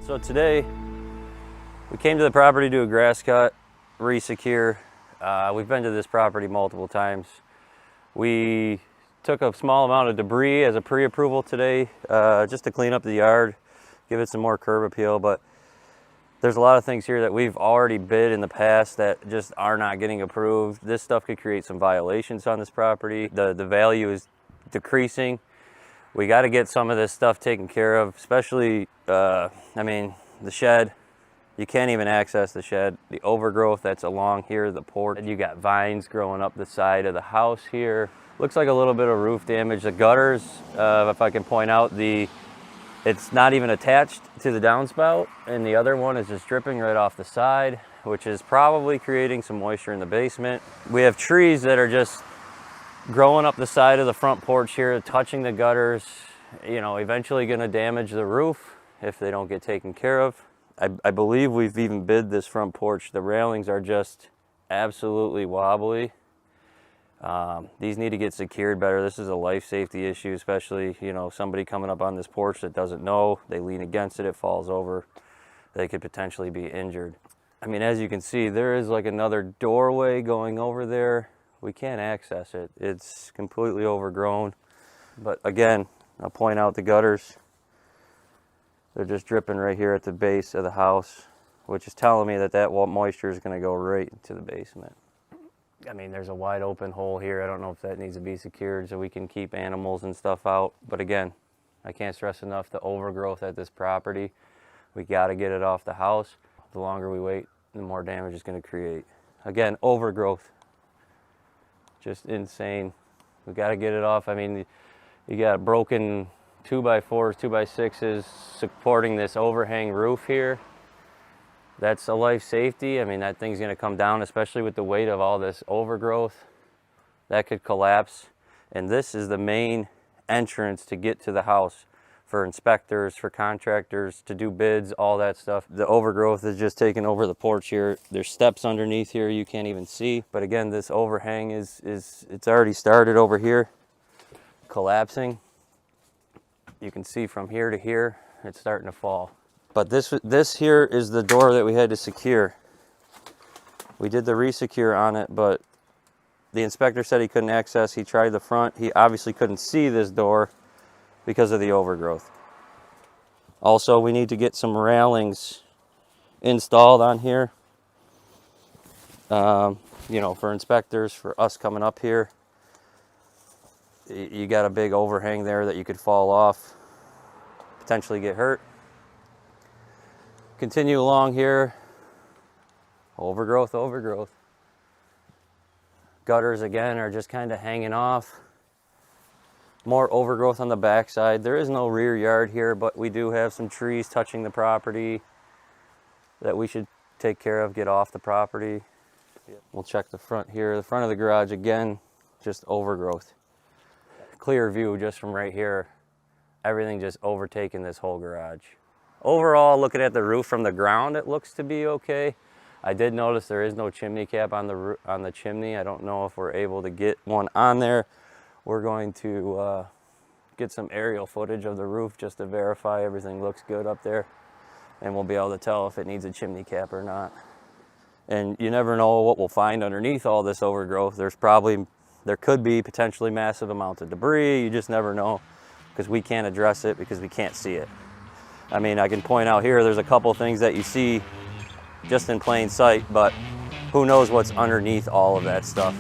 So today we came to the property to do a grass cut, re-secure. We've been to this property multiple times. We took a small amount of debris as a pre-approval today, just to clean up the yard, give it some more curb appeal, but there's a lot of things here that we've already bid in the past that just are not getting approved. This stuff could create some violations on this property. The value is decreasing. We got to get some of this stuff taken care of, especially, I mean, the shed. You can't even access the shed. The overgrowth that's along here, the porch. You got vines growing up the side of the house here. Looks like a little bit of roof damage. The gutters, if I can point out, it's not even attached to the downspout, and the other one is just dripping right off the side, which is probably creating some moisture in the basement. We have trees that are just growing up the side of the front porch here, touching the gutters, you know, eventually gonna damage the roof if they don't get taken care of. I believe we've even bid this front porch. The railings are just absolutely wobbly. These need to get secured better. This is a life safety issue, especially, you know, somebody coming up on this porch that doesn't know, they lean against it, it falls over, they could potentially be injured. I mean, as you can see, there is like another doorway going over there. We can't access it. It's completely overgrown. But again, I'll point out the gutters. They're just dripping right here at the base of the house, which is telling me that moisture is going to go right into the basement. I mean, there's a wide open hole here. I don't know if that needs to be secured so we can keep animals and stuff out. But again, I can't stress enough the overgrowth at this property. We got to get it off the house. The longer we wait, the more damage it's going to create. Again, overgrowth. Just insane. We got to get it off. I mean, you got broken 2x4s, 2x6s supporting this overhang roof here. That's a life safety. I mean, that thing's going to come down, especially with the weight of all this overgrowth. That could collapse. And this is the main entrance to get to the house for inspectors, for contractors, to do bids, all that stuff. The overgrowth is just taking over the porch here. There's steps underneath here you can't even see. But again, this overhang it's already started over here, collapsing. You can see from here to here, it's starting to fall. But this here is the door that we had to secure. We did the re-secure on it, but the inspector said he couldn't access. He tried the front. He obviously couldn't see this door because of the overgrowth. Also, we need to get some railings installed on here. You know, for inspectors, for us coming up here. You got a big overhang there that you could fall off, potentially get hurt. Continue along here. Overgrowth, overgrowth. Gutters again are just kind of hanging off. More overgrowth on the backside. There is no rear yard here, but we do have some trees touching the property that we should take care of, get off the property. We'll check the front here. The front of the garage, again, just overgrowth. Clear view just from right here. Everything just overtaking this whole garage. Overall, looking at the roof from the ground, it looks to be okay. I did notice there is no chimney cap on the chimney. I don't know if we're able to get one on there. We're going to get some aerial footage of the roof just to verify everything looks good up there. And we'll be able to tell if it needs a chimney cap or not. And you never know what we'll find underneath all this overgrowth. There could be potentially massive amounts of debris. You just never know, because we can't address it because we can't see it. I mean, I can point out here, there's a couple things that you see just in plain sight, but who knows what's underneath all of that stuff.